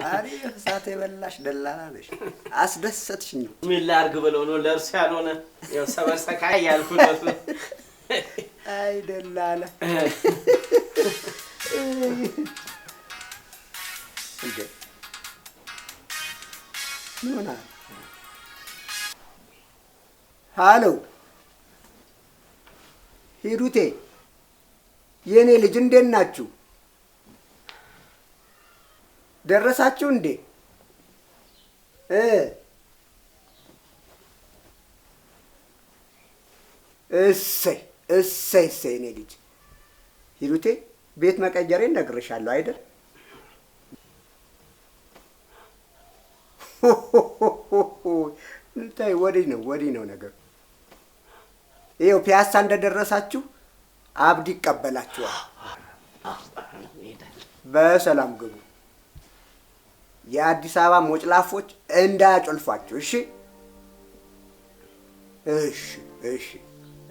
አሪፍ ሳት የበላሽ ደላላ ነሽ። አስደሰትሽኝ። ምን ላድርግ ብለው ነው ለእርሱ ያልሆነ ያው ሰበሰካ ያልኩት። አይ ደላላ እንዴ ምን ሆነ? ሃሎ ሂሩቴ የኔ ልጅ እንዴት ናችሁ? ደረሳችሁ እንዴ? እሰይ እሰይ እሰይ እኔ ልጅ ሂሩቴ ቤት መቀየሬን ነግሬሻለሁ አይደል? እንታይ ወዲህ ነው ነገር። ይኸው ፒያሳ እንደደረሳችሁ አብዲ ይቀበላችኋል። በሰላም ግቡ። የአዲስ አበባ ሞጭላፎች እንዳያጮልፏችሁ። እሺ እሺ እሺ፣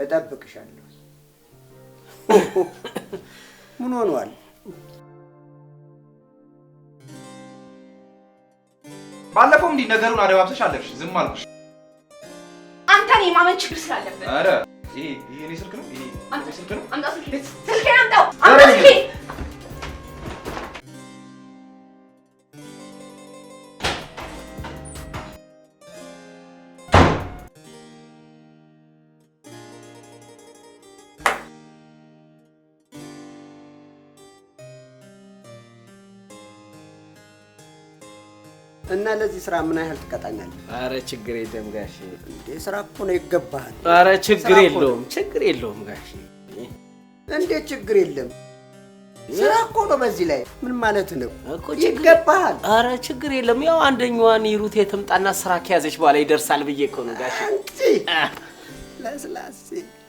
እጠብቅሻለሁ። ምን ሆኗል? ባለፈው እንዲህ ነገሩን አደባብሰሽ አለፍሽ፣ ዝም አልኩሽ። አንተን የማመን ችግር ስላለበት። ኧረ ይሄ እኔ ስልክ ነው። ይሄ እኔ ስልክ ነው። አምጣ ስልኬን፣ ስልኬን አምጣው። አምጣ ስልኬን። እና ለዚህ ስራ ምን ያህል ትቀጣኛለህ? ኧረ ችግር የለም ጋሼ። እንዴ ስራ እኮ ነው ይገባሃል። ኧረ ችግር የለውም ጋሼ። እንዴት ችግር የለም? ስራ እኮ ነው። በዚህ ላይ ምን ማለት ነው? ይገባሃል። ኧረ ችግር የለም። ያው አንደኛዋን ሂሩቴ ትምጣና ስራ ከያዘች በኋላ ይደርሳል ብዬ እኮ ነው ጋሼ። አንቺ ለስላሴ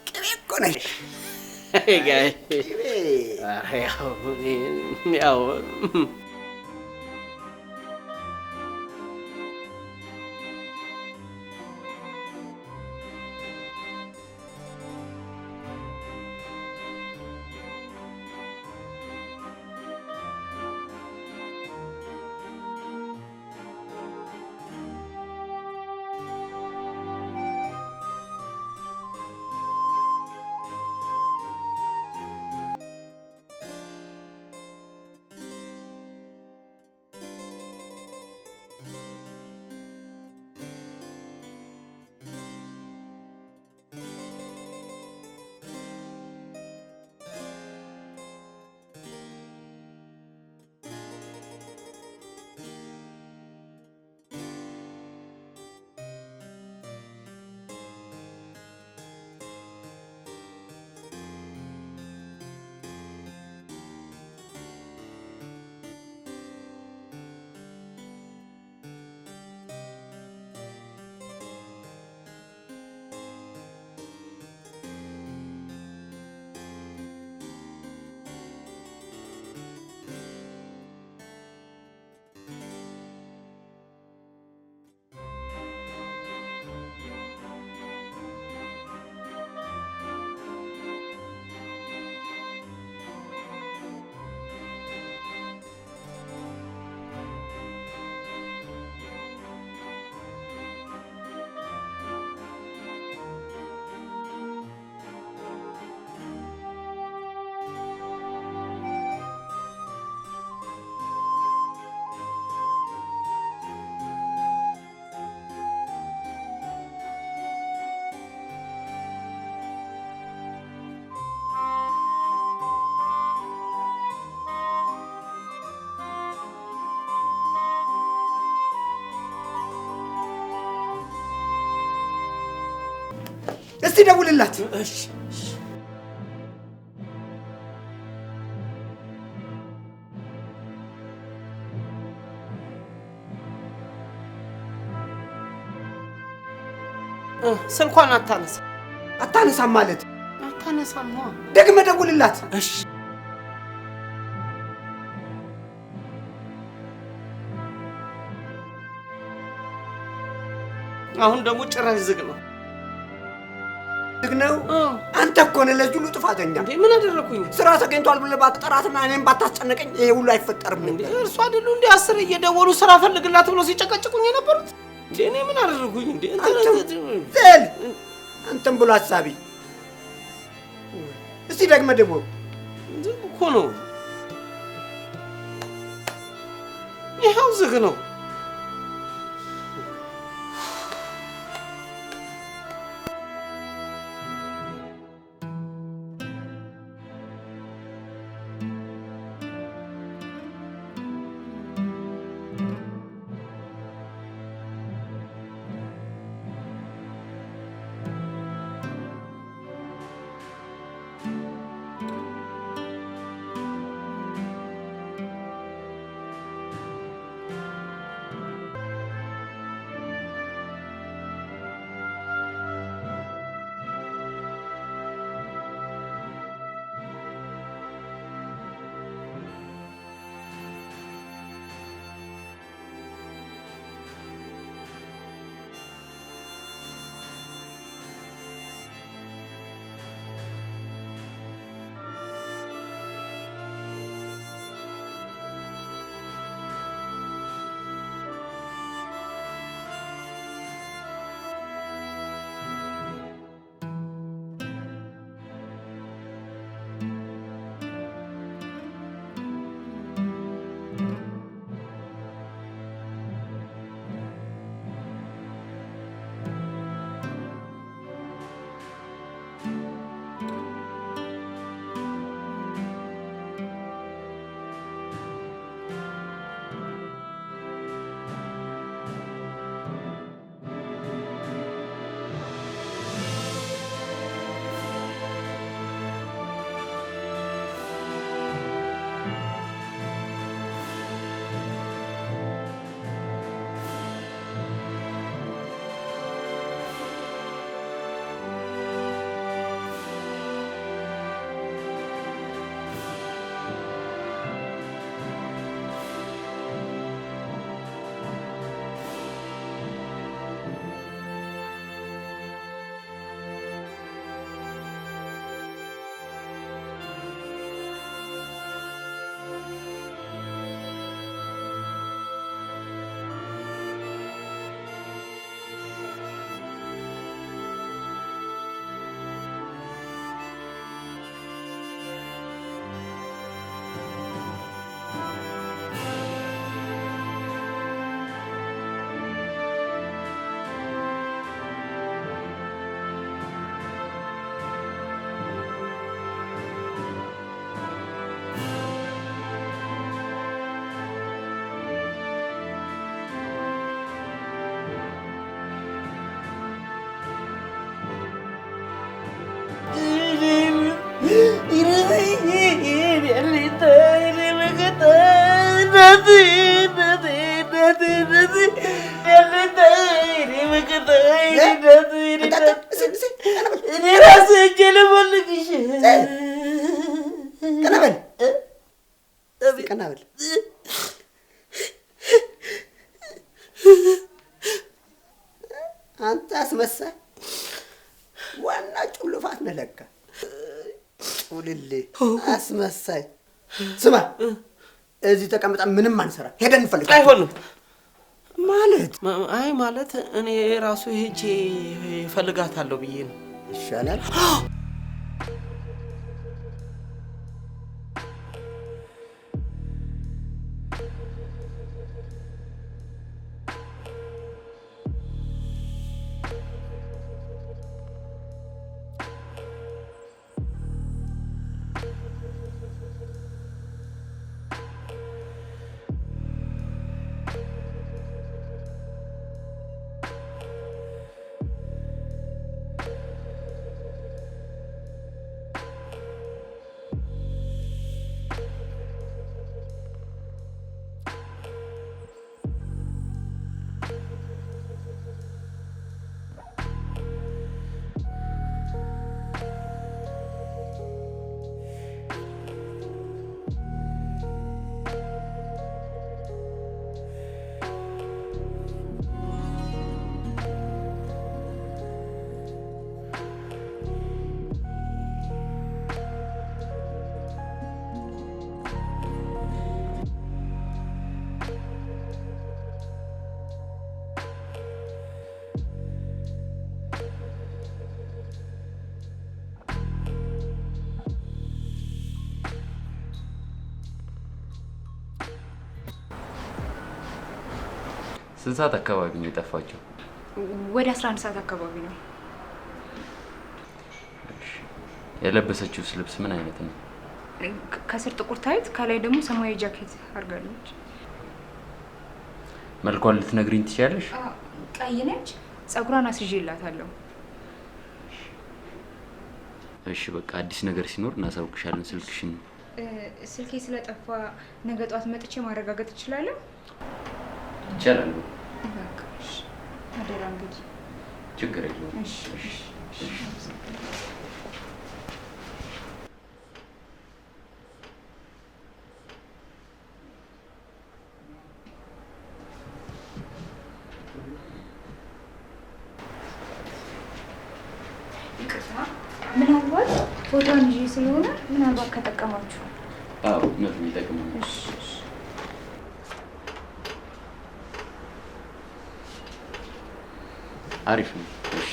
ቅቤ እኮ ነሽ ጋሼ። ኧረ ያው እስቲ ደውልላት። እሺ ስልኳን አታነሳም ማለት አታነሳም። ደግመህ ደውልላት። እሺ አሁን ደግሞ ጭራሽ ዝግ ነው። ነው አንተ እኮ ነህ ለዚህ ሁሉ ጥፋተኛ እንዴ ምን አደረኩኝ ስራ ተገኝቷል ብለህ ባትጠራትና እኔም ባታስጨነቀኝ ይሄ ሁሉ አይፈጠርም እንዴ እርሱ አይደሉ እንዴ 10 እየደወሉ ስራ ፈልግላት ብሎ ሲጨቀጭቁኝ የነበሩት እንዴ እኔ ምን አደረኩኝ እንዴ አንተም ብሎ ሐሳቢ እስቲ ደግመህ ደግሞ እኮ ነው ይኸው ዝግ ነው አንተ አስመሳይ ዋና ጩልፋት ነህ ለካ ጩልሌ አስመሳይ ስማ እዚህ ተቀምጠን ምንም አንሰራ ሄደን እንፈልግ አይሆንም ማለት እኔ ራሱ ሄጄ ፈልጋታለሁ ብዬ ነው ይሻላል ስንት ሰዓት አካባቢ ነው የጠፋቸው? ወደ 11 ሰዓት አካባቢ ነው። የለበሰችው ልብስ ምን አይነት ነው? ከስር ጥቁር ታይት ከላይ ደግሞ ሰማያዊ ጃኬት አድርጋለች። መልኳን ልትነግሪኝ ትችያለሽ? ቀይ ነች። ጸጉሯን አስይዤላታለሁ። እሺ በቃ አዲስ ነገር ሲኖር እናሳውቅሻለን። ስልክሽን ስልኬ ስለጠፋ ነገ ጧት መጥቼ ማረጋገጥ እችላለሁ? ይቻላል። በቃ እሺ። አደራ እንግዲህ ችግር የለውም። እሺ እሺ። ምናልባት ፎቶን ይዤ ስለሆነ ምናልባት ከጠቀማችሁ። አዎ ነው የሚጠቅመው። እሺ እሺ። አሪፍ ነው። እሺ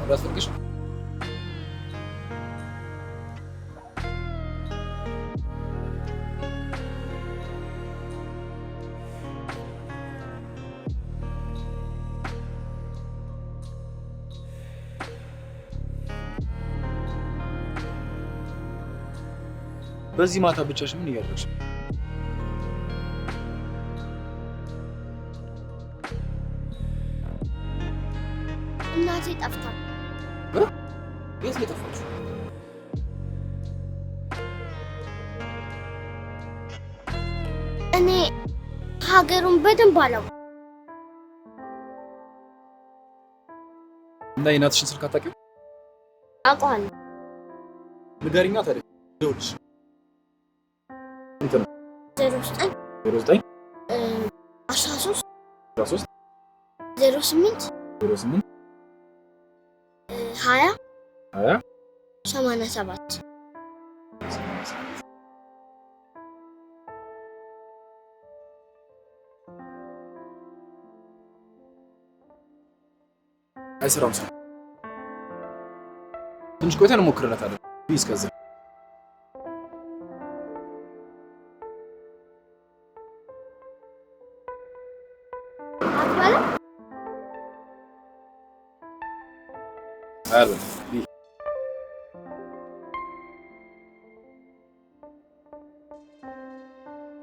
ላስጠንቅሽ። በዚህ ማታ ብቻሽ ምን እያደረግሽ? እናቴ ጠፍታ። የት ነው የጠፋችው? እኔ ሀገሩን በደንብ አላውቅም። እና የእናትሽን ስልክ አታውቂው? አውቀዋለሁ። ንገሪኛ ታዲያ። ደውልሽ እንትን 09 09 13 13 08 08 20 20 87 አይሰራም። ሰው ትንሽ ቆይተን እንሞክርለታለን። እስከዛ አትበላ አለ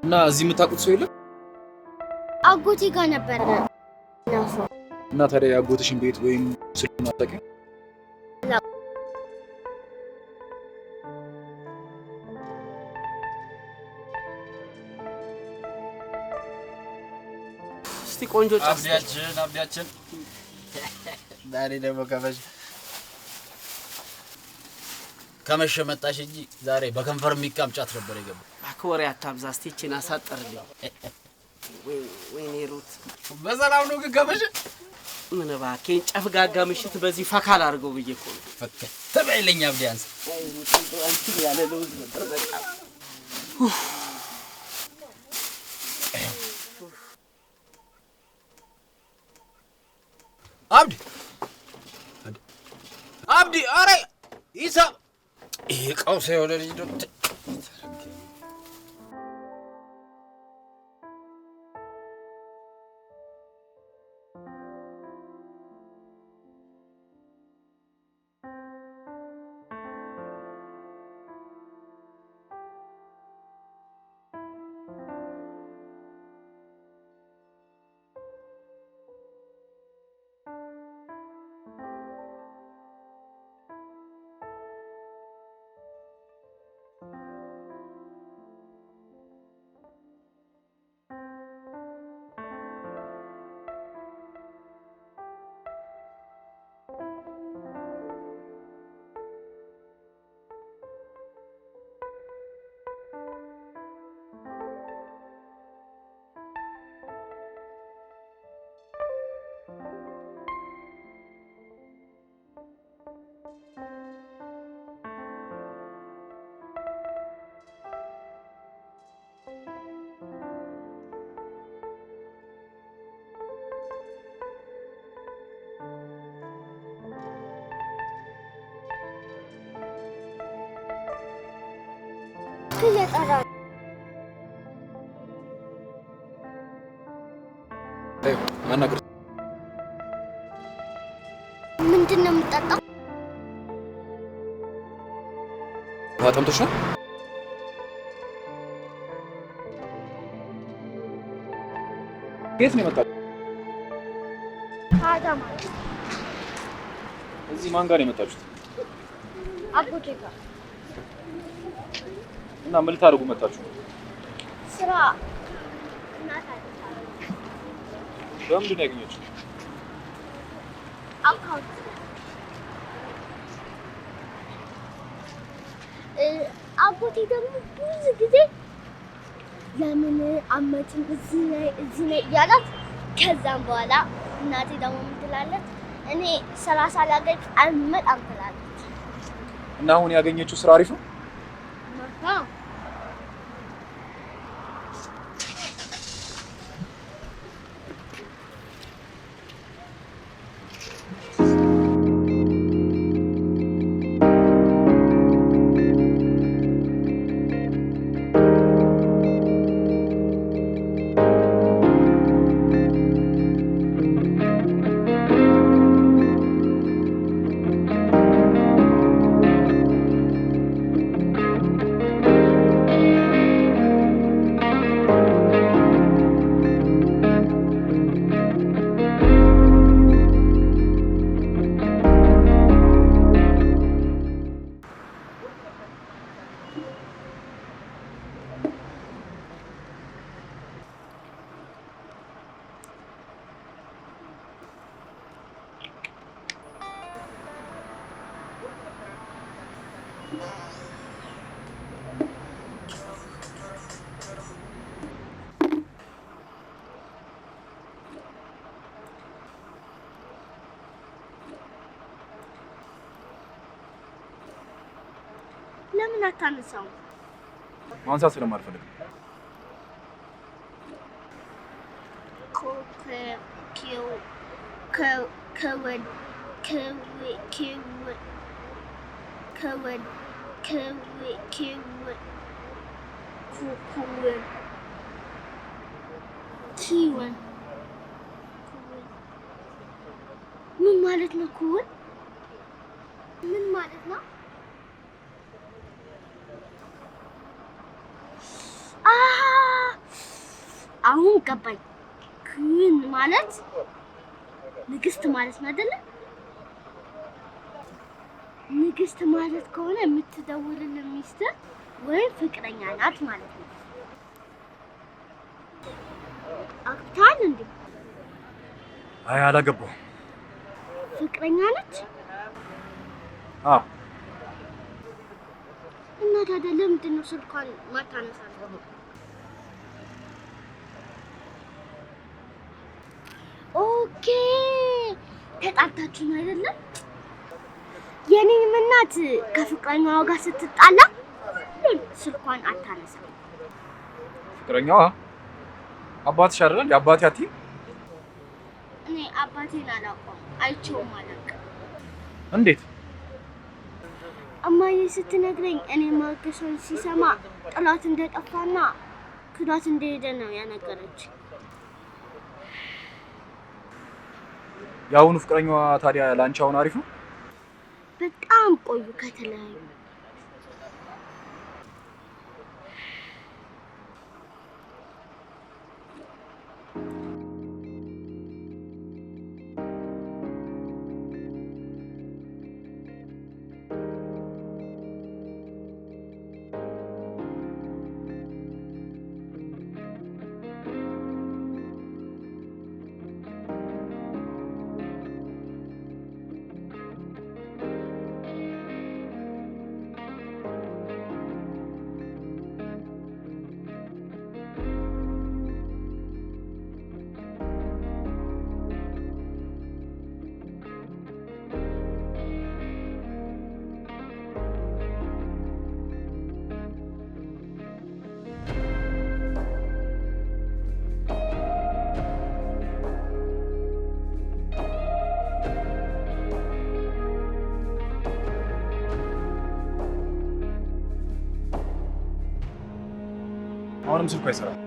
እና እዚህ የምታውቁት ሰው የለም? አጎቴ ጋር ነበር ነው። እና ታዲያ የአጎትሽን ቤት ወይም ስልኩን አታውቂም? እስቲ ቆንጆ ጫፍ አብዲያችን ዛሬ ደግሞ ከመሸ መጣሽ እንጂ ዛሬ በከንፈር የሚቃምጫት ነበር የገባው። አክወሬ አታብዛ እስቲ እቺን አሳጥርልኝ። ወይኔ ሩት በሰላም ነው ግን ከመሸ? ምን እባክህ ጨፍጋጋ ምሽት በዚህ ፈካል አድርገው ብዬ እኮ ነው። ፈከ ተበይልኛ ቢያንስ አንቺ ያለ ለውዝ ነበር በቃ። አብዲ አረ ኢሳ ይሄ ቀውስ የሆነ ልጅ ነው። እየጠራ ማናገር ምንድን ነው የምጠጣው? ዋጣምቶሽ ነው? የት ነው የመጣው? አዳማ። እዚህ ማን ጋር ነው የመጣችሁት? አጎቴ ጋር። እና ምን ልታደርጉ መጣችሁ? ስራ እናት አይደለም። በምንድን ነው ያገኘችው? አካውንት አጎቴ ደግሞ ብዙ ጊዜ ለምን አመትን እዚህ ነይ እያላት ከዛም በኋላ እናቴ ደግሞ ምን ትላለች? እኔ ስራ ሳላገኝ አልመጣም ትላለች። እና አሁን ያገኘችው ስራ አሪፍ ነው? ለምን አታነሳው? ማንሳት ስለማልፈልግ ምን ማለት ነው? ኩል ምን ማለት ነው? አሁን ገባኝ። ኩን ማለት ንግስት ማለት ነው አይደለ? ንግስት ማለት ከሆነ የምትደውልልን ሚስት ወይም ፍቅረኛ ናት ማለት ነው። አክታን እንዴ? አይ አላገባሁም። ፍቅረኛ ነች? አዎ። እና ታዲያ ለምንድን ነው ስልኳን ማታነሳው? ኦኬ ተጣጣችሁ ነው አይደለም? የኔም እናት ከፍቅረኛዋ ጋር ስትጣላ ስልኳን አታነሳም። ፍቅረኛዋ አባትሽ አይደል? የአባቴ አቲ እኔ አባቴን አላውቀውም፣ አይቼውም አላውቅም። እንዴት? እማዬ ስትነግረኝ እኔ ማርገሷን ሲሰማ ጥላት እንደጠፋና ክዷት እንደሄደ ነው ያነገረች። የአሁኑ ፍቅረኛዋ ታዲያ ላንቺ አሁን አሪፍ ነው? በጣም ቆዩ ከተለያዩ። አሁንም ስልኩ አይሰራም።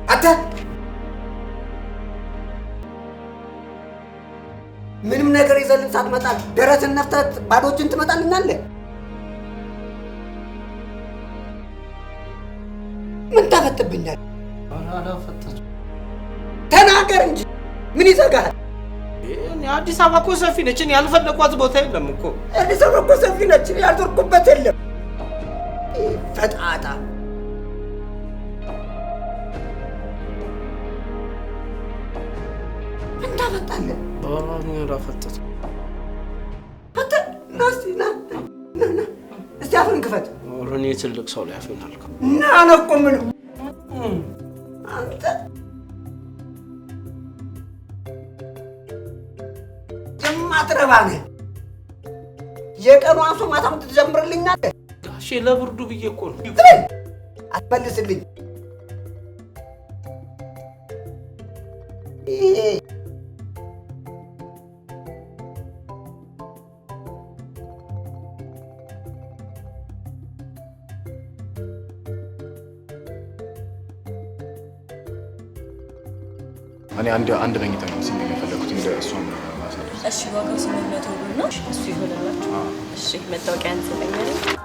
አንተ ምንም ነገር ይዘልን ሳትመጣ ደረትን ነፍተህ ባዶ እጅን ትመጣልኛለህ? ምን ታፈጥብኛል? አላፈጠች ተናገር እንጂ ምን ይዘጋል? አዲስ አበባ እኮ ሰፊ ነች። እኔ ያልፈለኳት ቦታ የለም እኮ። አዲስ አበባ እኮ ሰፊ ነች። ያልዞርኩበት የለም። ፈጣጣ ምን ታፈጣለህ? ባራኒ አላፈጠች። አንተ ና እስቲ አፍን ክፈት። እኔ ትልቅ ሰው ላይ አፍን አልከው እና አለቁም ነው አንተ የማትረባ ነህ። የቀኑ አንሶ ማታም ትጀምርልኛለህ። ጋሼ ለብርዱ ብዬ እኮ ነው። አትመልስልኝ። እኔ አንድ መኝታ ነው ሲንገኝ የፈለኩት እንደ እሷን ማሳደር። እሺ ዋጋው 800 ብር ነው። እሱ ይሆንላችሁ። እሺ መታወቂያ እንሰጠኛለን።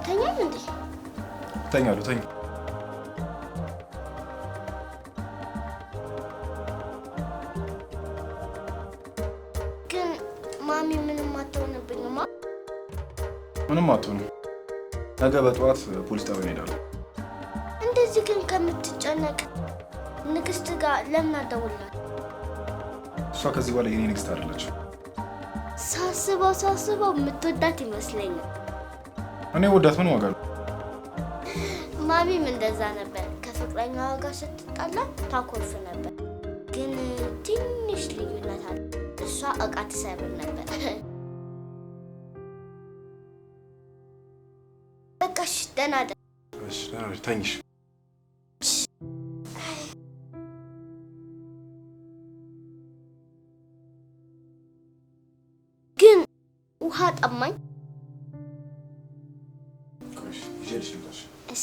ተኛኝ እንዴ? ተኛለሁ። ግን ማሚ ምንም አትሆንብኝማ። ምንም አትሆንም። ነገ በጠዋት ፖሊስ ጣቢያ እንሄዳለን። እንደዚህ ግን ከምትጨነቅ ንግስት ጋር ለምን አትደውልላት? እሷ ከዚህ በኋላ የኔ ንግስት አይደለች። ሳስበው የምትወዳት ይመስለኛል። እኔ ወዳት ምን ዋጋ አለው? ማሚም እንደዛ ነበር። ከፍቅረኛዋ ጋር ስትጣላ ታኮርፍ ነበር። ግን ትንሽ ልዩነት አለ። እሷ እቃ ትሰብር ነበር። በቃሽ፣ ደህና ደር። እሺ፣ ደህና ተኝሽ። ግን ውሃ ጠማኝ። እሺ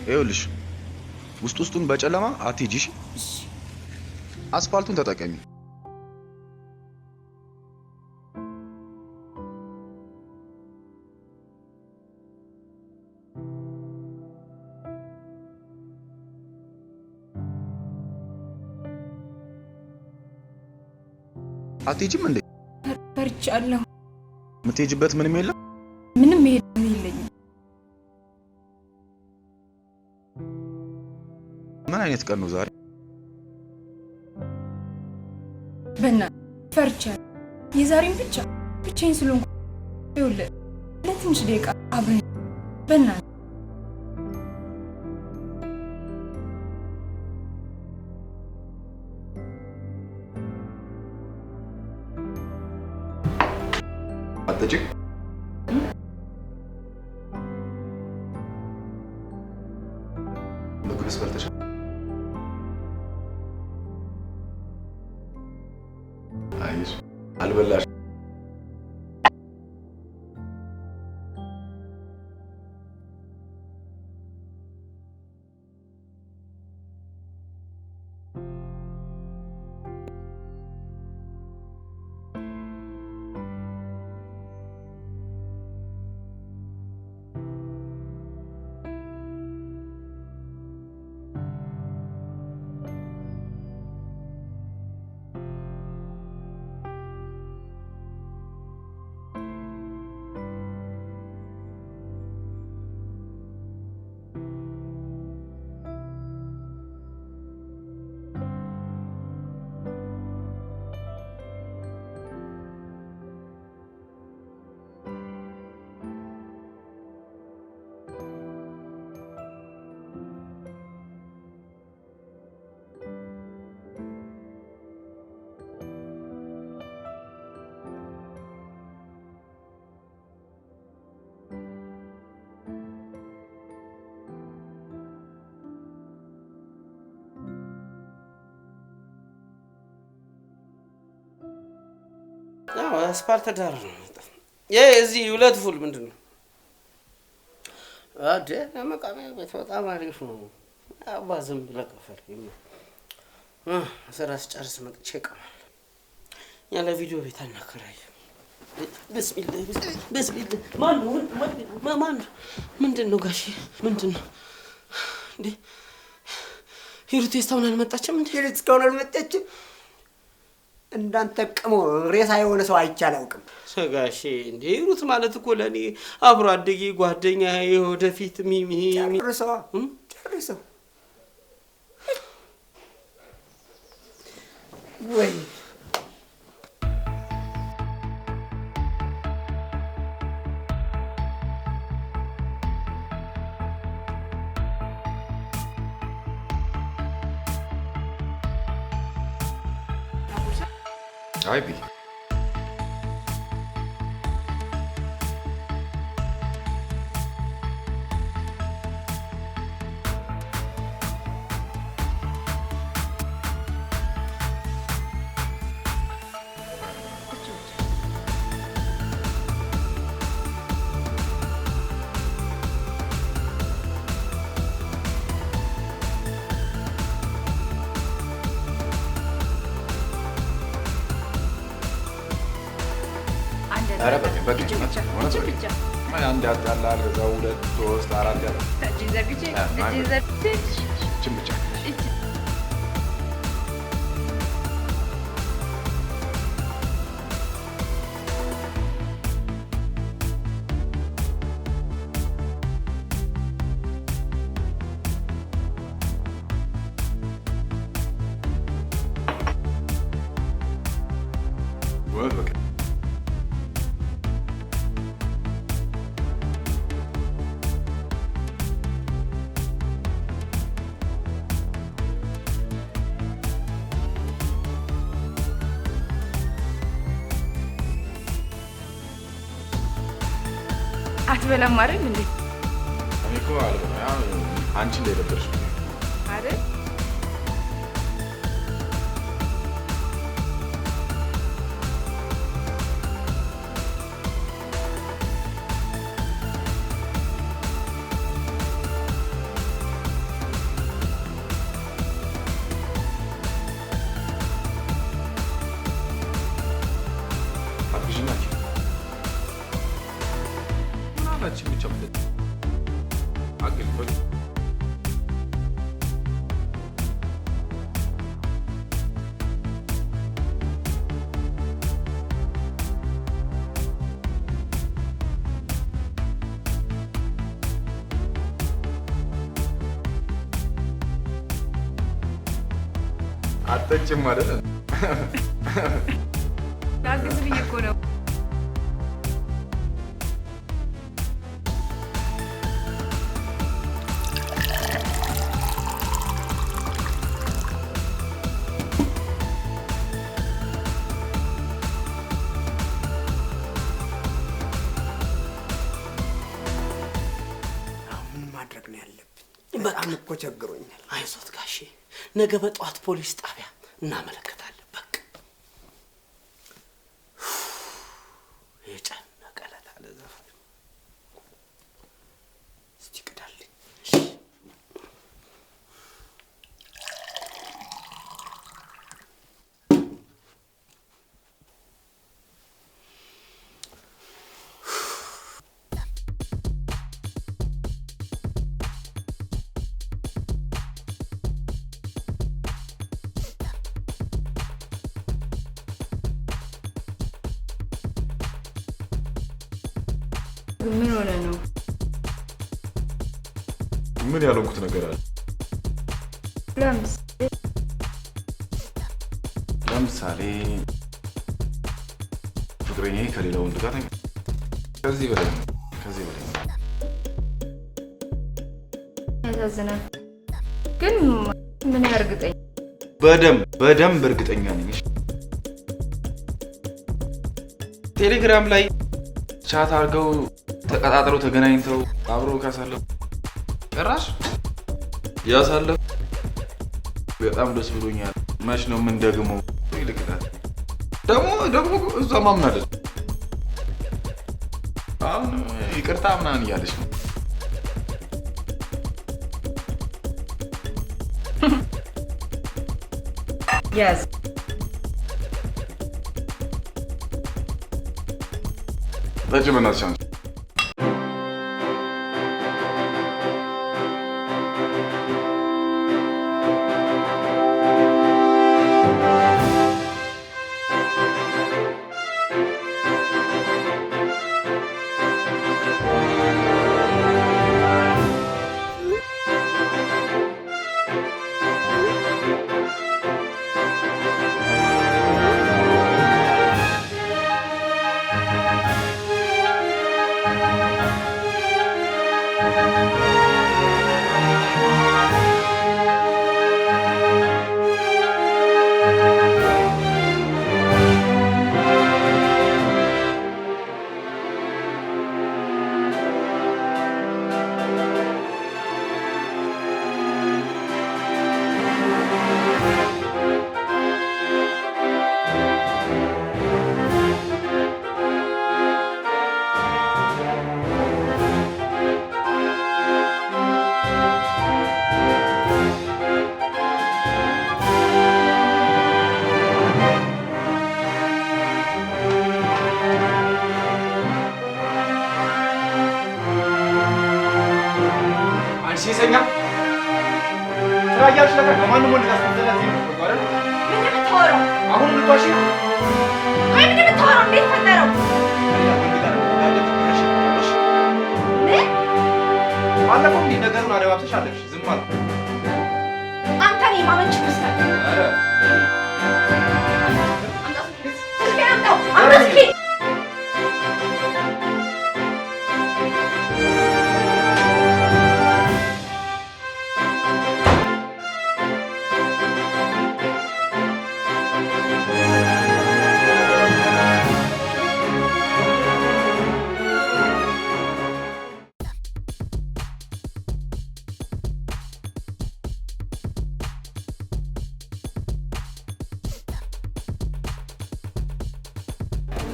ይኸውልሽ ውስጡን በጨለማ አትሂጂ። አስፋልቱን ተጠቀሚ። አትሂጂም እንዴ? ፈርቻለሁ። የምትሄጂበት ምንም የለም? ምንም የለኝም። ምን አይነት ቀን ነው ዛሬ? በእናትህ ፈርቻለሁ። የዛሬን ብቻዬን ስለሆንኩ ይኸውልህ ለትንሽ ደቂቃ አብረን በእናትህ አትጭቅ። ምግብስ በልተሻል? አይሽ አልበላሽ። አስፓልት ዳር ነው። እዚህ ሁለት ፉል ምንድን ነው? ለመቃሚያ ቤት በጣም አሪፍ ነው። አባ ዝም ብለህ ከፈል ስራ ስጨርስ መጥቼ እቀማለሁ። ያለ ቪዲዮ ቤት አናከራይም። በስሚላ ማን ምንድን ነው ጋሼ? ምንድን ነው እንዴ? ሂሩት እስካሁን አልመጣችም እንዴ? ሂሩት እስካሁን አልመጣችም። እንዳንተ ቅሞ ሬሳ የሆነ ሰው አይቼ አላውቅም። ጋሼ እንዴ ሂሩት ማለት እኮ ለእኔ አብሮ አደጌ ጓደኛዬ ወደፊት ሚሚ ጨርሰው ወይ አይ ቢ ኧረ በቃ አንድ ያጣላል ከዛ 2 3 4 ያለ ብቻ በቃ አትበላም አይደል እንዴ? እኔ እኮ አልበላም። አንቺ እንደደበረሽ አይደል? አትጠጭም ማለት ነው። ታግዝ ብዬ እኮ ነው። አሁን ማድረግ ነው ያለብኝ። በጣም እኮ ቸግሮኛል። አይዞት ጋሼ፣ ነገ በጠዋት ፖሊስ ጣቢያ እናመለከታለን። በቃ የጨነቀ ዕለት አለ ዘፈን። እስቲ ቅዳልኝ። ምን ሆነ ነው? ምን ያልኩት ነገር አለ? ለምሳሌ ፍቅረኛዬ ከሌላ ወንድ ጋር ተኛ። ከዚህ በላይ ያሳዝናል። ግን ምን ያርግጠኝ? በደንብ እርግጠኛ ነኝ። ቴሌግራም ላይ ቻት አድርገው ተቀጣጥረው ተገናኝተው አብረው ካሳለፉ ጭራሽ ያሳለፉ በጣም ደስ ብሎኛል። መች ነው ምን ደግሞ ይልክታል ደግሞ እሷ ማምናለች። አሁን ይቅርታ ምናምን እያለች ነው። ያዝ። ጠጪ በእናትሽ አንቺ። ሲሰኛ ትራያሽ ለካ ከማንም ወንድ ጋር ስለዚህ ነው አይደል? ምንድን ነው የምታወራው? አሁን ልቷሽ ቆይ ምንድን ነው የምታወራው? እንዴት ፈጠረው? ባለፈው እንዲህ ነገሩን አደባብሰሽ አለሽ። ዝም አልኩ። አንተ እኔ ማመን ችግር ኧረ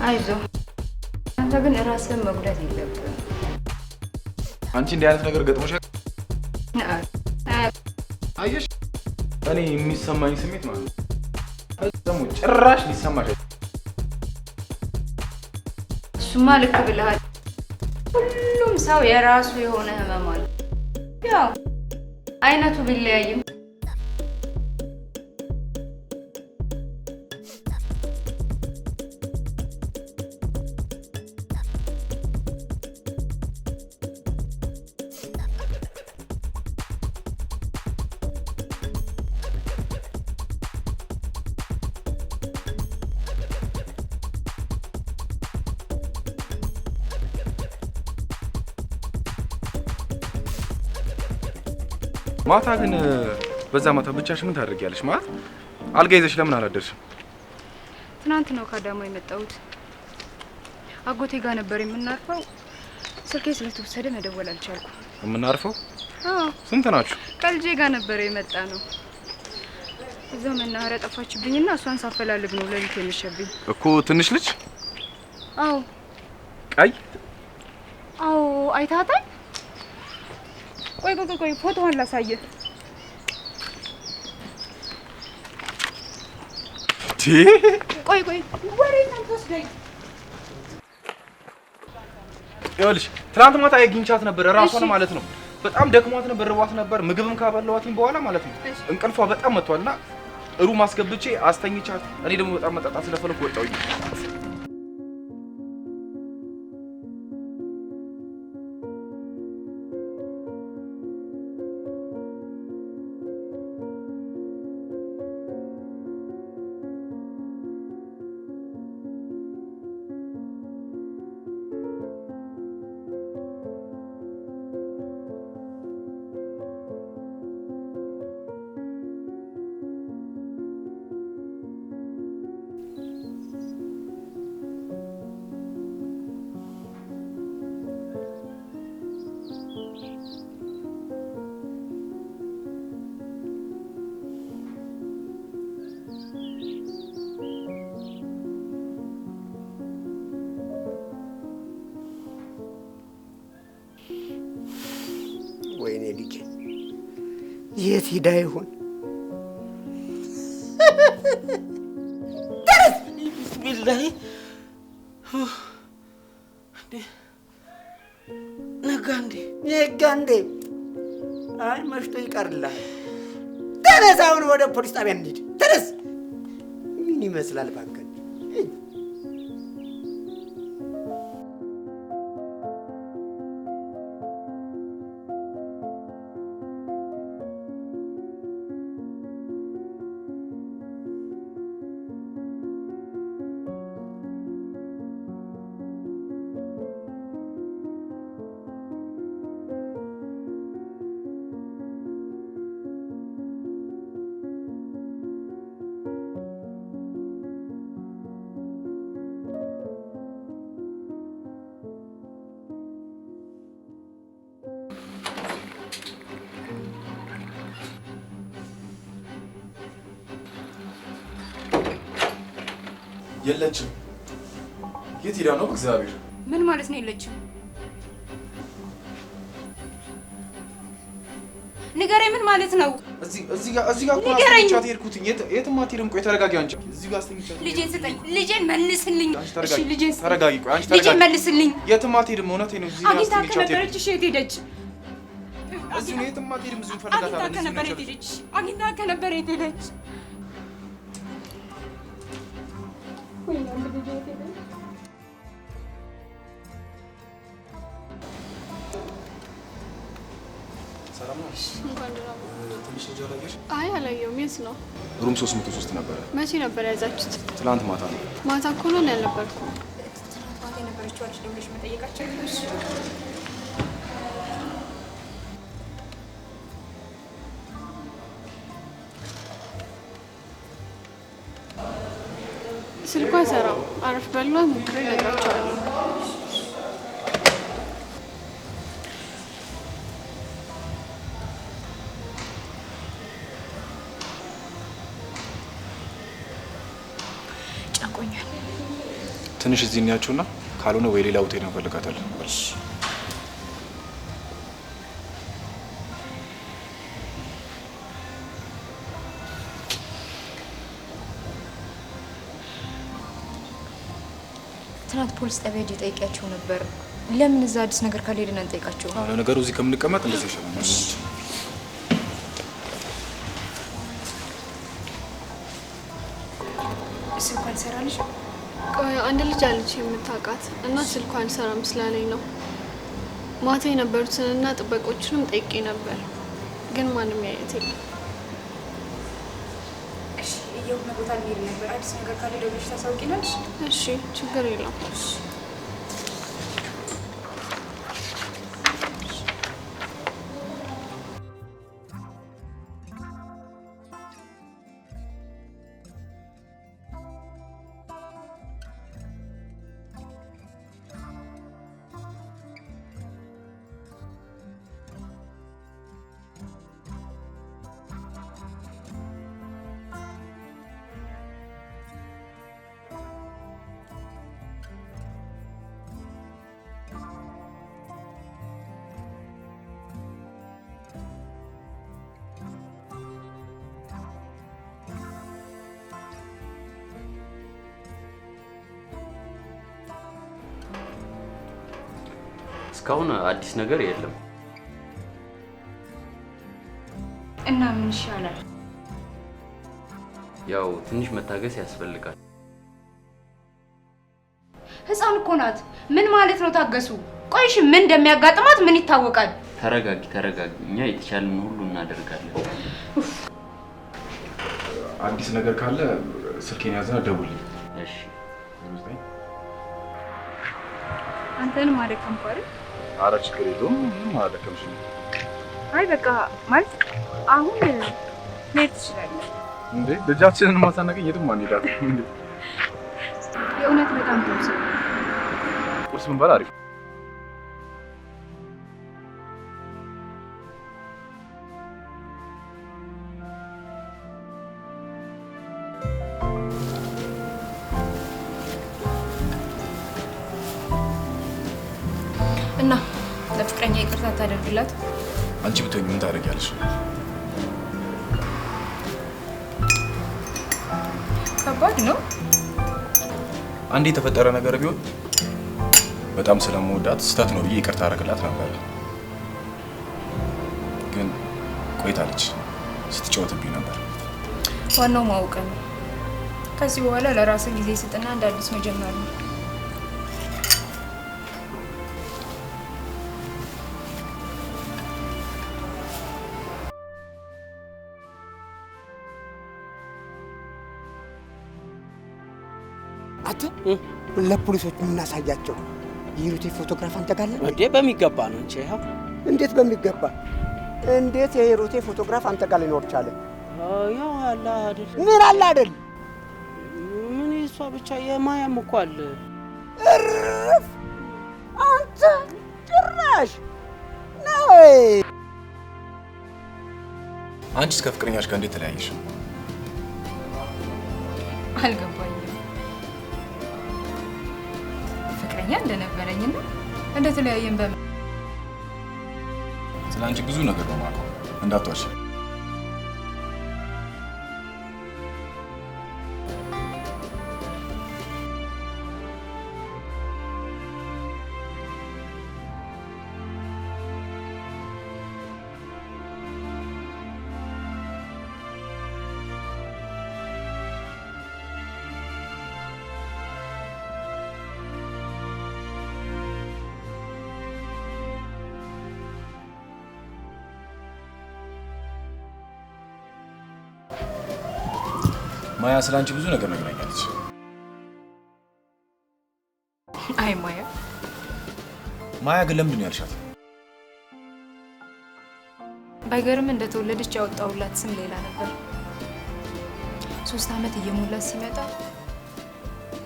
አይዞህ። አንተ ግን ራስህን መጉዳት የለብህም። አንቺ እንዲህ አይነት ነገር ገጥሞሽ አየሽ? እኔ የሚሰማኝ ስሜት ማለት ነው ደግሞ ጭራሽ ሊሰማሽ። እሱማ ልክ ብለሃል። ሁሉም ሰው የራሱ የሆነ ህመም አለ። ያው አይነቱ ቢለያይም ማታ ግን በዛ ማታ ብቻሽ ምን ታደርጊያለሽ? ማለት አልጋ ይዘሽ ለምን አላደርሽም? ትናንት ነው ከአዳማ የመጣሁት። አጎቴ ጋር ነበር የምናርፈው። ስልኬ ስለተወሰደ መደወል አልቻልኩም። የምናርፈው? አዎ። ስንት ናችሁ? ከልጄ ጋር ነበር የመጣ ነው። እዛው መናኸሪያ ጠፋችብኝና እሷን ሳፈላልግ ነው ለሊት የመሸብኝ እኮ። ትንሽ ልጅ? አዎ። ቀይ? አዎ። አይታታል? ቆይ ፎቶዋን ላሳየህ። ቆይ ወሬ ታንተስደኝ። ይኸውልሽ ትናንት ማታ አግኝቻት ነበር እራሷን ማለት ነው። በጣም ደክሟት ነበር፣ ርቧት ነበር። ምግብም ካበላዋትኝ በኋላ ማለት ነው እንቅልፏ በጣም መጥቷልና ሩም አስገብቼ አስተኝቻት፣ እኔ ደግሞ በጣም መጣጣት ስለፈለኩ ወጣሁኝ። ወይኔ ልጄ የት ሄዳ ይሆን? ገዳይ ነጋ እንዴ? አይ መሽቶ ይቀርልሃል። ተነስ፣ አሁን ወደ ፖሊስ ጣቢያ እንሂድ። ተነስ። ምን ይመስላል እባክህ? የለችም። የት ሄዳ ነው? እግዚአብሔር ምን ማለት ነው የለችም? ንገረኝ፣ ምን ማለት ነው? እዚህ ጋር እኮ አስተኝቻት ሄድኩትኝ። የትም አትሄድም። ቆይ ተረጋጊ አንቺ። እዚህ ጋር አስተኝቻት። ልጄን ስጠኝ፣ ልጄን መልስልኝ። እሺ ልጄን ተረጋጊ። ቆይ አንቺ ተረጋጊ። ልጄን መልስልኝ። የትም አትሄድም። እውነቴን ነው። እዚህ ጋር አስተኝቻት ሄድኩ። ከነበረች እሺ፣ የት ሄደች? እዚህ ነው። የትም አትሄድም። እዚሁ ፈልጋታለሁ። አግኝታ ከነበረ የት ሄደች? አግኝታ ከነበረ የት ሄደች? ሰላም ነው? እንኳን ደህና መጣህ። ትንሽ ልጅ አላየሽ? አይ አላየሁም። የት ነው? ሩም 303 ነበረ። መቼ ነበር ያዛችሁት? ትናንት ማታ ነው። ማታ እኮ ነው ያልነበርኩም። ትናንት ማታ የነበረችው አለች። ደውለሽ መጠየቃቸው ስልኳ አይሰራም። አረፍ በሏ። ሞክሬ እነግራቸዋለሁ። ጨንቆኛል። ትንሽ እዚህ እንያችሁና ካልሆነ ወይ ሌላ ውጤት እንፈልጋታለን። ትናንት ፖሊስ ጣቢያ ሄጄ ጠይቂያቸው ነበር። ለምን እዛ አዲስ ነገር ካለ ሄደን እንጠይቃቸው? ለነገሩ እዚህ ከምንቀመጥ እንደዚህ ይሻላል። ስልኳ አልሰራልሽ? ቆይ አንድ ልጅ አለች የምታውቃት እና ስልኳ አልሰራም ስላለኝ ነው። ማታ የነበሩትንና ጥበቆቹንም ጠይቄ ነበር፣ ግን ማንም ያየት የለም። እሺ፣ የሆነ ቦታ ልሄድ ነበር። አዲስ ነገር ካለ ደውለሽ ታሳውቂናለሽ? እሺ፣ ችግር የለም። እስካሁን አዲስ ነገር የለም። እና ምን ይሻላል? ያው ትንሽ መታገስ ያስፈልጋል። ህፃን እኮ ናት። ምን ማለት ነው ታገሱ? ቆይሽ ምን እንደሚያጋጥማት ምን ይታወቃል? ተረጋጊ። እኛ የተቻለን ሁሉ እናደርጋለን። አዲስ ነገር ካለ ስልኬን ያዝና ደውልኝ። እሺ። አንተንም አደከምኩ አይደል? ኧረ ችግር የለውም። ምንም አላደከምሽም። አይ በቃ ማለት አሁን መሄድ ትችላለህ። እንዴ ልጃችንን ማሳነቀኝ የትም አንሄዳትም። እንዴ የእውነት በጣም ተውሰ ቁርስ ብንበላ አሪፍ። እና ለፍቅረኛ ይቅርታ ታደርግላት? አንቺ ብትሆኚ ምን ታደርጊያለሽ? ከባድ ነው። አንዴ የተፈጠረ ነገር ቢሆን በጣም ስለምወዳት ስህተት ነው ብዬ ይቅርታ አደርግላት ነበር። ግን ቆይታለች፣ ስትጫወትብኝ ነበር። ዋናው ማወቅ ነው። ከዚህ በኋላ ለራስህ ጊዜ ስጥና እንደ አዲስ መጀመር ነው። አቶ ለፖሊሶች የምናሳያቸው የሂሩቴ ፎቶግራፍ አንተ ጋር አለ እንዴ? በሚገባ ነው እንጂ ያው እንዴት በሚገባ እንዴት የሂሩቴ ፎቶግራፍ አንተ ጋር ሊኖር ቻለ? ያው አለ አይደል? ምን አለ አይደል? ምን እሷ ብቻ የማያም እኮ አለ። እርፍ አንተ ጭራሽ ነው። አንቺስ ከፍቅረኛሽ ጋር እንዴት ተለያየሽ? አልገባኝም። ፍቅረኛ እንደነበረኝና እንደተለያየን ስለ አንቺ ብዙ ነገር ነው የማውቀው፣ እንዳትዋሽ። ማያ ስለ አንቺ ብዙ ነገር ነግራኛለች። አይ ማያ ግን ለምንድን ነው ያልሻት? ባይገርም እንደተወለደች ያወጣሁላት ስም ሌላ ነበር። 3 ዓመት እየሞላት ሲመጣ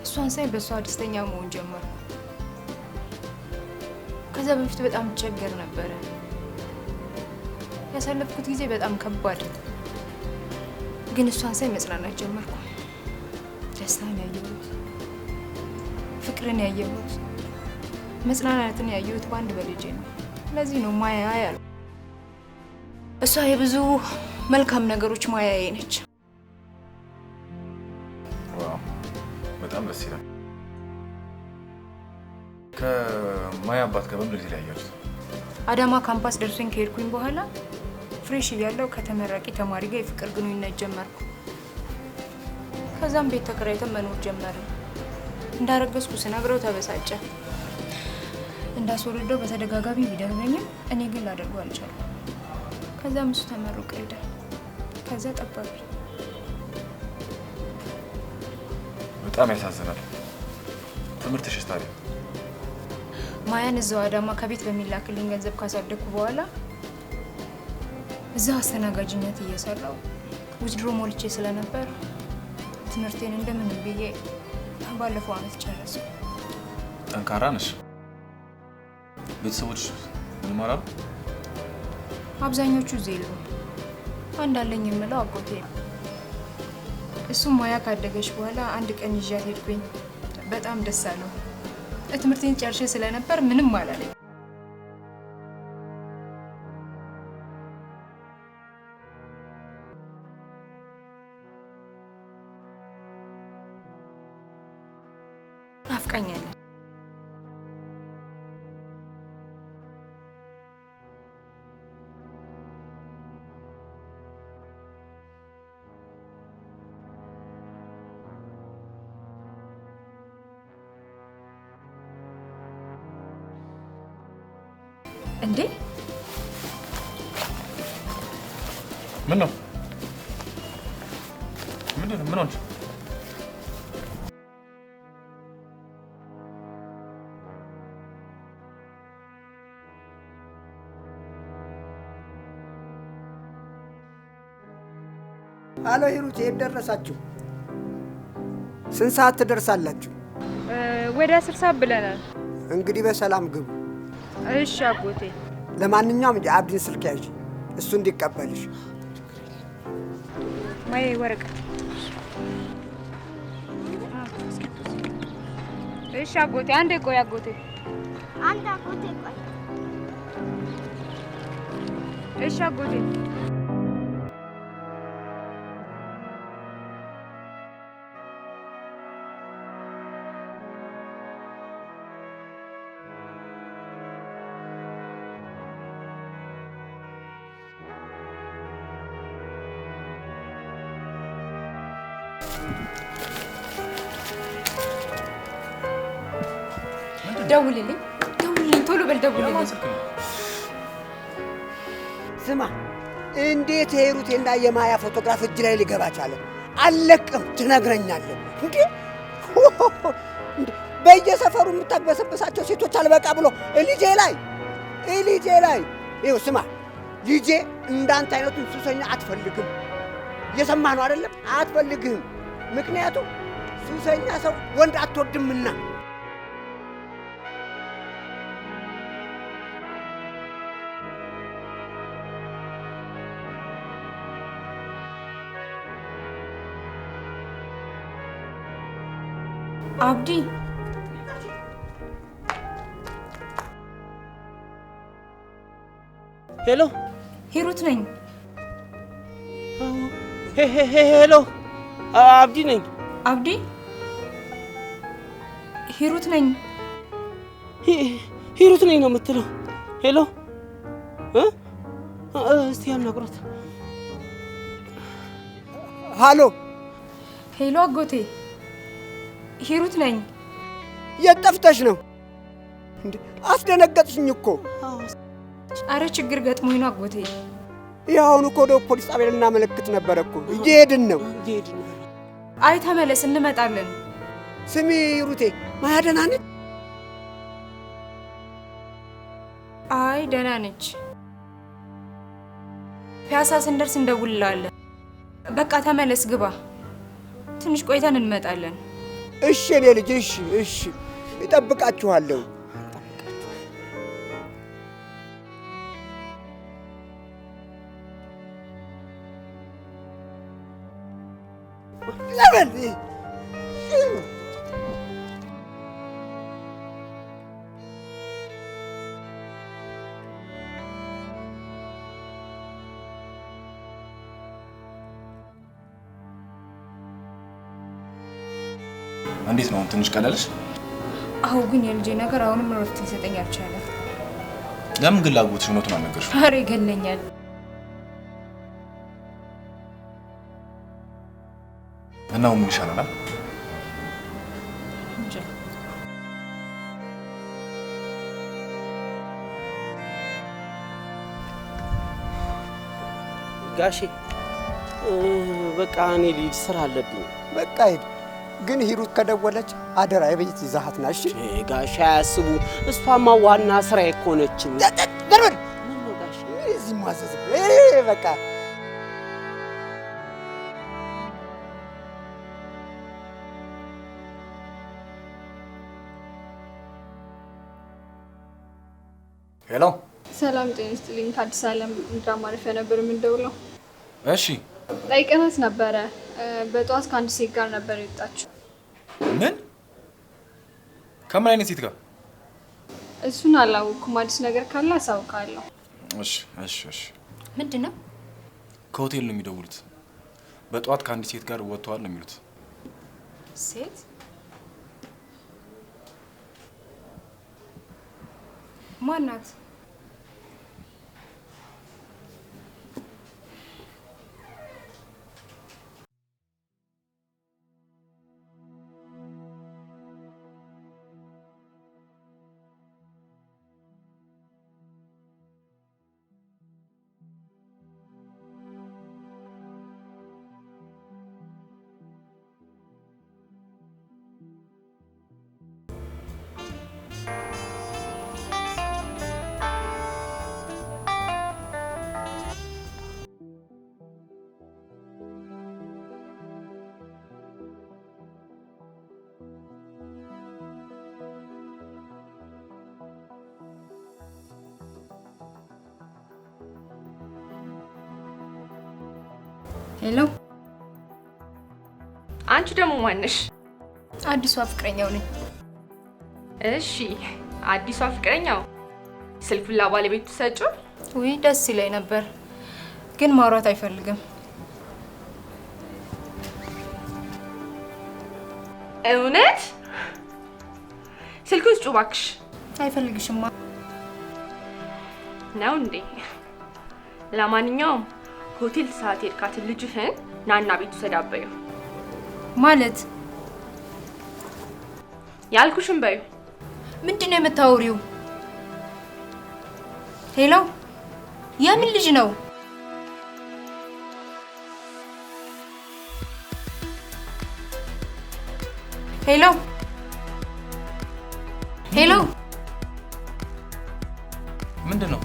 እሷን ሳይ በእሷ ደስተኛ መሆን ጀመርኩ። ከዛ በፊት በጣም ቸገር ነበረ። ያሳለፍኩት ጊዜ በጣም ከባድ፣ ግን እሷን ሳይ መጽናናት ጀመርኩ። ደስታን ያየሁት፣ ፍቅርን ያየሁት፣ መጽናናትን ያየሁት በአንድ በልጄ ነው። ለዚህ ነው ማያ ያለው። እሷ የብዙ መልካም ነገሮች ማያዬ ነች። ዋው በጣም ደስ ይላል። ከማያ አባት ጋር በምን ተለያያችሁ? አዳማ ካምፓስ ደርሶኝ ከሄድኩኝ በኋላ ፍሬሽ እያለሁ ከተመራቂ ተማሪ ጋር የፍቅር ግንኙነት ጀመርኩ። ከዛም ቤት ተከራይተን መኖር ጀመርን። እንዳረገዝኩ ስነግረው ተበሳጨ። እንዳስወርደው በተደጋጋሚ ቢደግመኝም እኔ ግን ላደርገው አልቻልኩም። ከዛም እሱ ተመርቆ ሄደ። ከዛ ጠባብኝ። በጣም ያሳዝናል። ትምህርትሽስ ታዲያ? ማያን እዛው አዳማ ከቤት በሚላክልኝ ገንዘብ ካሳደግኩ በኋላ እዛው አስተናጋጅነት እየሰራው ውድድሮ ሞልቼ ስለነበር ትምህርቴን እንደምንም ብዬ ባለፈው ዓመት ጨረስኩ። ጠንካራ ነሽ። ቤተሰቦች ምን ይማራሉ? አብዛኞቹ እዚህ የሉም። አንድ አለኝ የምለው አጎቴ ነው። እሱም ማያ ካደገች በኋላ አንድ ቀን ይዣት ሄድኩኝ። በጣም ደስ አለው። ትምህርቴን ጨርሼ ስለነበር ምንም አላለኝ። ናፍቃኛለች። እንዴ ምን ነው? ምንድን ነው? ምን ሆንሽ? አሎ ሂሩት፣ የት ደረሳችሁ? ስንት ሰዓት ትደርሳላችሁ? ወደ 10 ሰዓት ብለናል። እንግዲህ በሰላም ግቡ። እሺ አጎቴ። ለማንኛውም የአብዲን ስልክ ያዥ፣ እሱ እንዲቀበልሽ። ማየ ወረቀት። እሺ አጎቴ። አንዴ ቆይ አጎቴ። አንድ አጎቴ ቆይ። እሺ አጎቴ። ደውልልኝ ቶሎ በል ደውልልኝ። ስማ እንዴት የሂሩቴና የማያ ፎቶግራፍ እጅ ላይ ሊገባ ቻለ? አለቅም ትነግረኛለህ እንዴ? በየሰፈሩ የምታግበሰበሳቸው ሴቶች አልበቃ ብሎ ልጄ ላይ ይኸው ስማ ልጄ እንዳንተ አይነቱን ሱሰኛ አትፈልግም። እየሰማህ ነው አይደለም? አትፈልግም። ምክንያቱም ሱሰኛ ሰው ወንድ አትወድምና። አብዲ ሄሎ ሂሩት ነኝ። ሄሎ አብዲ ነኝ። አብዲ ሂሩት ነኝ። ሂሩት ነኝ ነው የምትለው? ሄሎ እስቲ ያናግሯት። ሃሎ ሄሎ አጎቴ ሂሩት ነኝ። የት ጠፍተሽ ነው እንዴ? አስደነገጥሽኝ እኮ። አረ ችግር ገጥሞኝ ነው አጎቴ። ያሁን እኮ ወደ ፖሊስ ጣቢያ ልናመለክት ነበረ እኮ። እየሄድን ነው። አይ ተመለስ፣ እንመጣለን። ስሚ ሂሩቴ፣ ማያ ደህና ነች? አይ ደህና ነች። ፒያሳ ስንደርስ እንደውልልሃለን። በቃ ተመለስ፣ ግባ። ትንሽ ቆይተን እንመጣለን። እሺ እኔ ልጅ፣ እሺ እጠብቃችኋለሁ። ለምን እንዴት ነው ትንሽ ቀለልሽ? አዎ ግን የልጄ ነገር አሁንም ረፍት ሊሰጠኝ አልቻለም። ለምን ግን ላጎትሽ እውነቱን አልነገርሽው? ኧረ ይገለኛል። እና ምን ይሻላል? ጋሼ በቃ እኔ ልሂድ፣ ስራ አለብኝ። በቃ ሂድ። ግን ሂሩት ከደወለች አደራ የቤት ይዛሃት ና። እሺ ጋሼ አያስቡ፣ እሷማ ዋና ስራ እኮ ነች። ደርበል ምን ነው ጋሼ እዚህ ማዘዝ በቃ ሄሎ ሰላም ጤና ይስጥልኝ። ከአዲስ ዓለም ድራማ ማረፊያ ነበር የምንደውለው። እሺ ጠይቀናት ነበረ። በጠዋት ከአንድ ሴት ጋር ነበር የወጣችው። ምን? ከምን አይነት ሴት ጋር? እሱን አላወኩም። አዲስ ነገር ካለ አሳውቃለሁ። እሺ። ምንድን ነው? ከሆቴል ነው የሚደውሉት። በጠዋት ከአንድ ሴት ጋር ወጥተዋል ነው የሚሉት። ሴት? ማናት? ሄሎ አንቺ ደግሞ ማነሽ? አዲሷ ፍቅረኛው ነኝ። እሺ አዲሷ ፍቅረኛው ስልኩን ለባለቤቱ ሰጪው? ውይ ደስ ይለኝ ነበር፣ ግን ማውራት አይፈልግም። እውነት? ስልኩን ስጪው እባክሽ። አይፈልግሽማ ነው እንዴ? ለማንኛውም ሆቴል ሰዓት ሄድካትን ልጅህን ናና ቤቱ ሰዳበዩ። ማለት ያልኩሽም በዩ ምንድነው የምታወሪው? ሄሎ የምን ልጅ ነው? ሄሎ ሄሎ ምንድነው?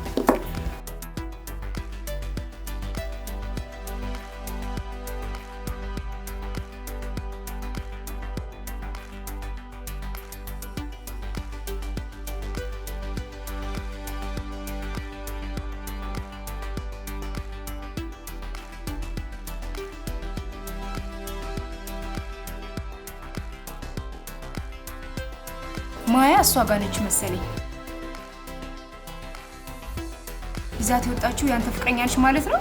ማያ እሷ ጋር ነች መሰለኝ። ይዛት የወጣችው ያንተ ፍቅረኛ ነች ማለት ነው?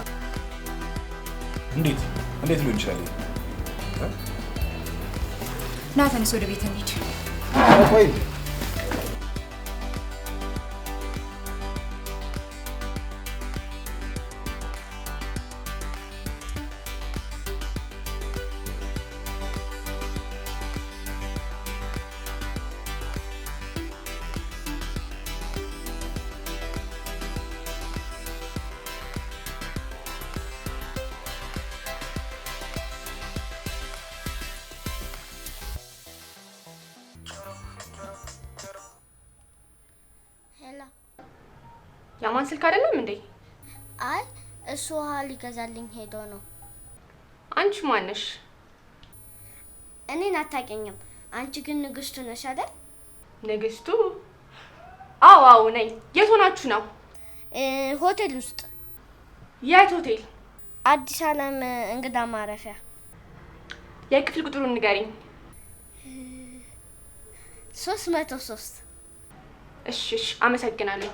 እንዴት ሊሆን ይችላል? ና ተነስ፣ ወደ ቤት እንሂድ። ቆይ ያማን ስልክ አይደለም እንዴ? አይ እሱ ውሃ ሊገዛልኝ ሄዶ ነው። አንቺ ማን ነሽ? እኔን አታውቂኝም። አንቺ ግን ንግስቱ ነሽ አይደል? ንግስቱ? አዎ ነኝ። የት ሆናችሁ ነው? ሆቴል ውስጥ። የት ሆቴል? አዲስ ዓለም እንግዳ ማረፊያ። የክፍል ቁጥሩን ንገሪኝ። 303። እሺ አመሰግናለሁ።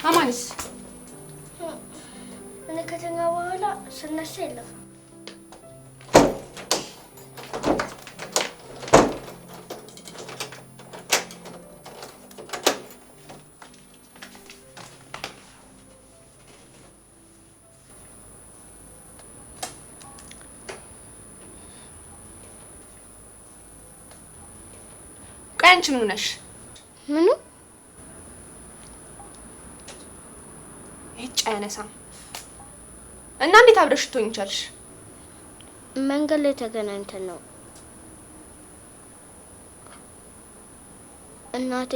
አማንስ እኔ ከተኛ በኋላ ስነሳ የለም። ቆይ አንቺ ምን ነሽ? ምኑ እጭ አያነሳም እና እንዴት አብረሽ ትሆኝ ቻልሽ? መንገድ ላይ ተገናኝተን ነው። እናቴ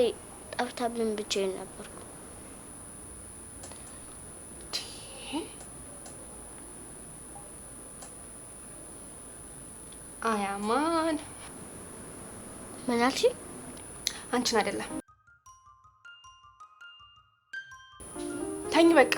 ጠፍታብኝ ብቻዬን ነበርኩ። አያማን ምን አልሽ? አንቺን አይደለም። ተኝ በቃ።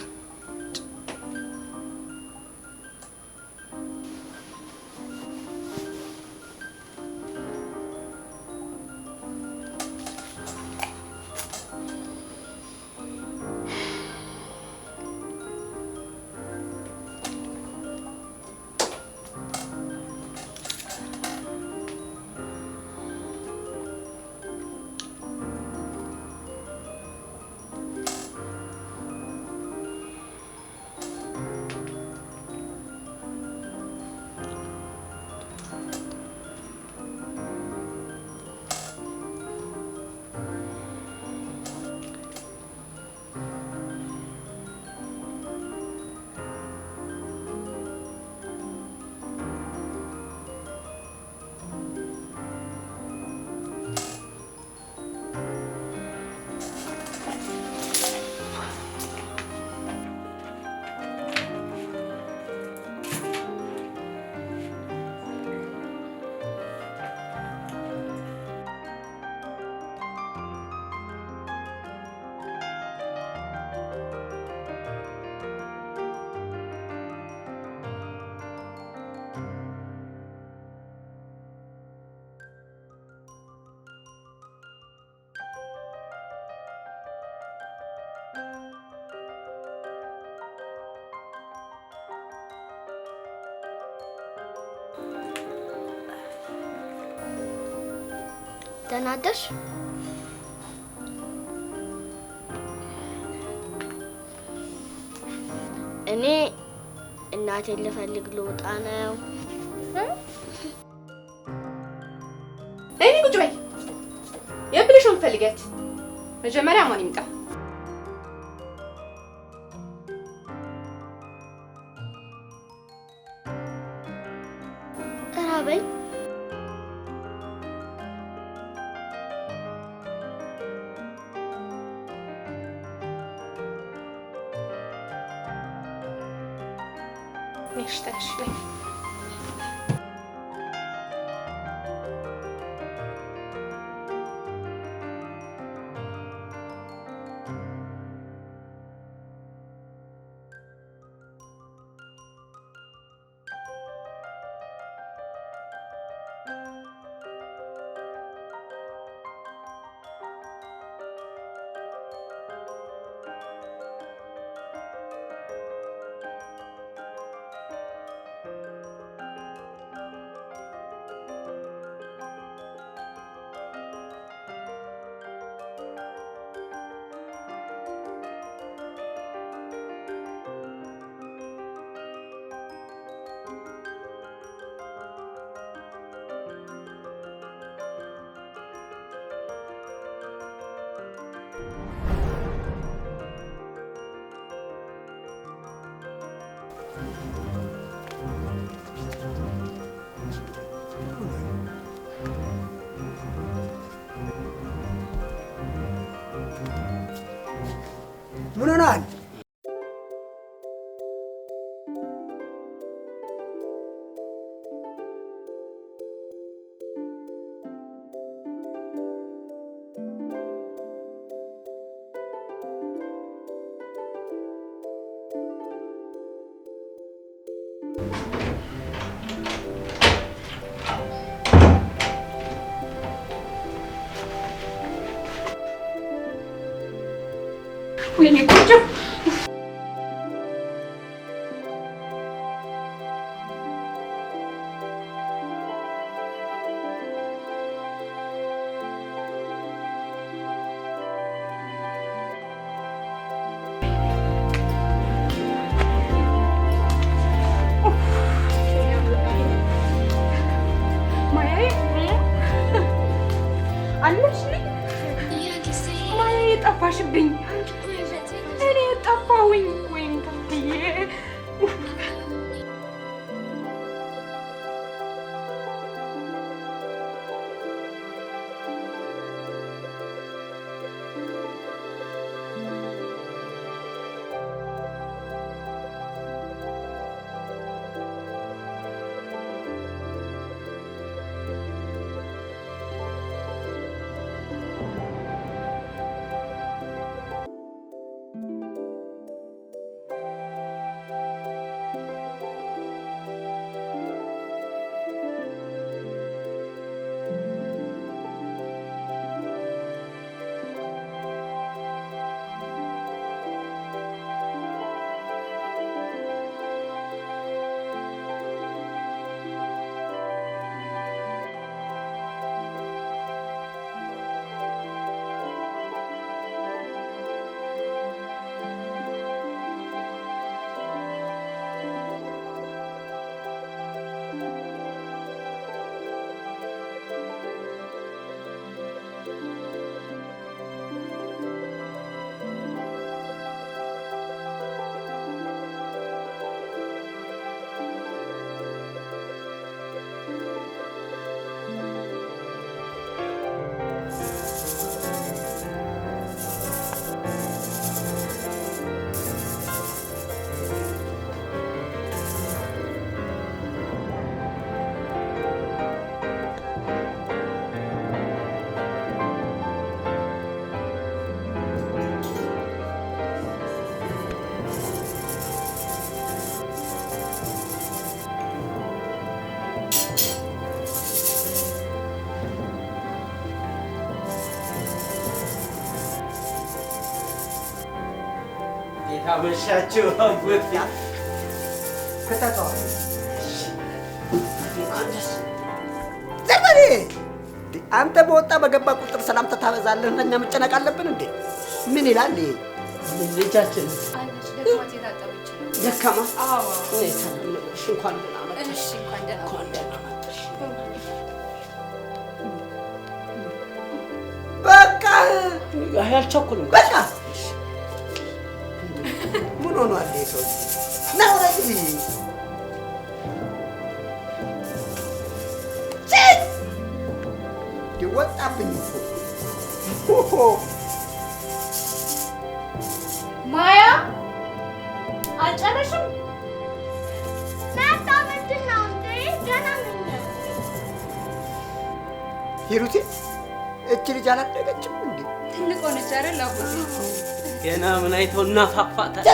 ደህና አደርሽ? እኔ እናቴን ልፈልግ ልወጣ ነው። እኔ ቁጭ በይ። የብልሽ ነው የምትፈልጊያት? መጀመሪያ ማን ይምጣ? እራበኝ። ነሽተሽ በይ። ምን ሆነሃል? ወይኔ ቆንጆ አለሽልኝ ማየ ጠፋሽብኝ። እኔ ጠፋሁኝ። ወይም ተፍዬ አመሻችሁ አጎቴ። ከተተዋል ዘርበሬ አንተ በወጣ በገባ ቁጥር ሰላምታ ታበዛለህ እና እኛ መጨነቅ አለብን እንዴ? ምን ይላል ይሄ ልጃችን? አለች ደክማት የታጠበች ነው። ደካማ? አዎ። እኔ ሰላምሽ እንኳን ደህና መጣሽ። እሺ እንኳን ደህና መጣሽ። በቃ አልቸኩልም። በቃ ምን ሆኗል ይሄ ሰው? ና ወደዚህ ወጣብኝ እኮ ማያ አልጨረሽም? መጣ ምንድን ነው እንዴ? ገና ነኝ። ሂሩቴ እች ልጅ አላደገችም እንዴ? ትልቅ ሆነች አይደል አጎቴ? ገና ምን አይተው እናፋፋታል።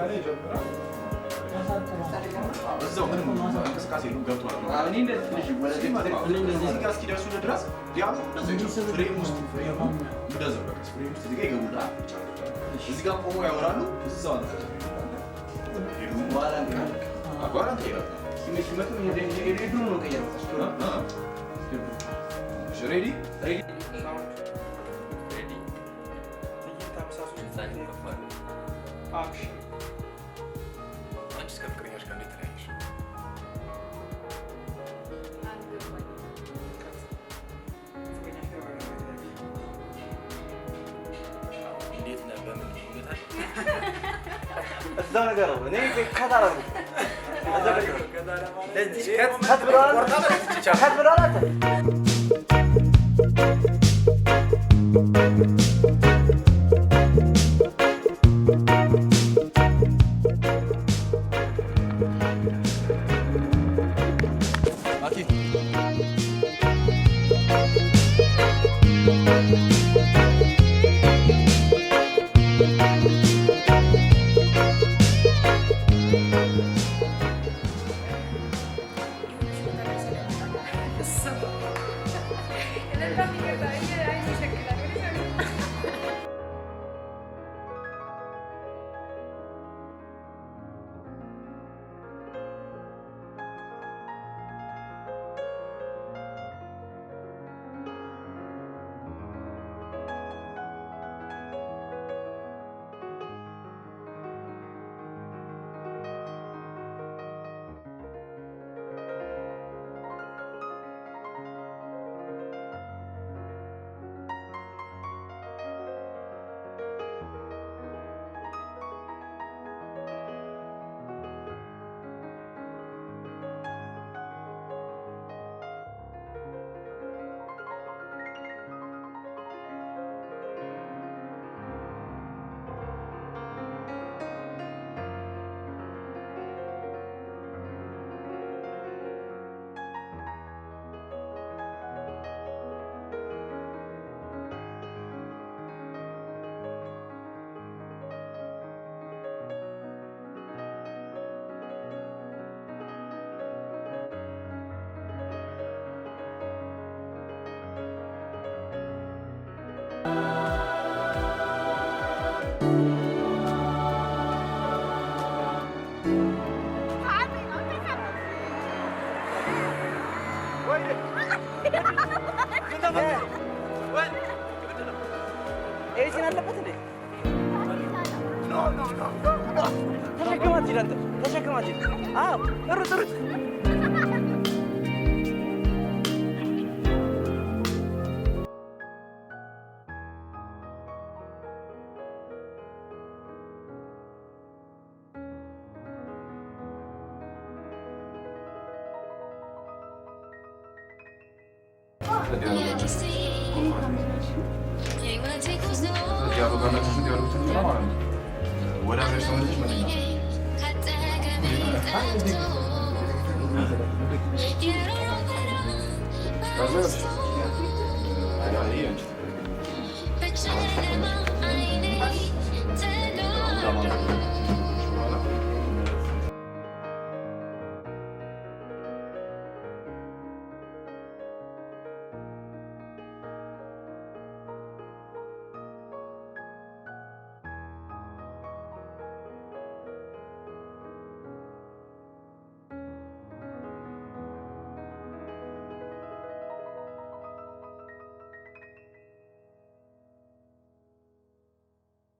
ከኔ ይጀምራል። እዛው ምንም እንቅስቃሴ የለውም። ገብቶሃል? እኔ እንደዚህ ትንሽ ወደዚህ እዚህ ጋር እስኪደርሱ ድረስ ዲያሎ ፍሬም ውስጥ እንደዛው በቃ ፍሬም ውስጥ እዚህ ጋር ይገቡልሃል። እዚህ ጋር ቆሞ ያወራሉ። እዛው ነው በኋላ እንቀይራለን። ሲመጡ ሄዱ ነው ቀየረው። ሬዲ አንቺስ ከፍቅረኛሽ ጋር እንዴት ተለያየሽ? እንዴት ነህ? በምን ይመታል? እዛው ነገር ነው። እኔ ከታራ ነው Tamam.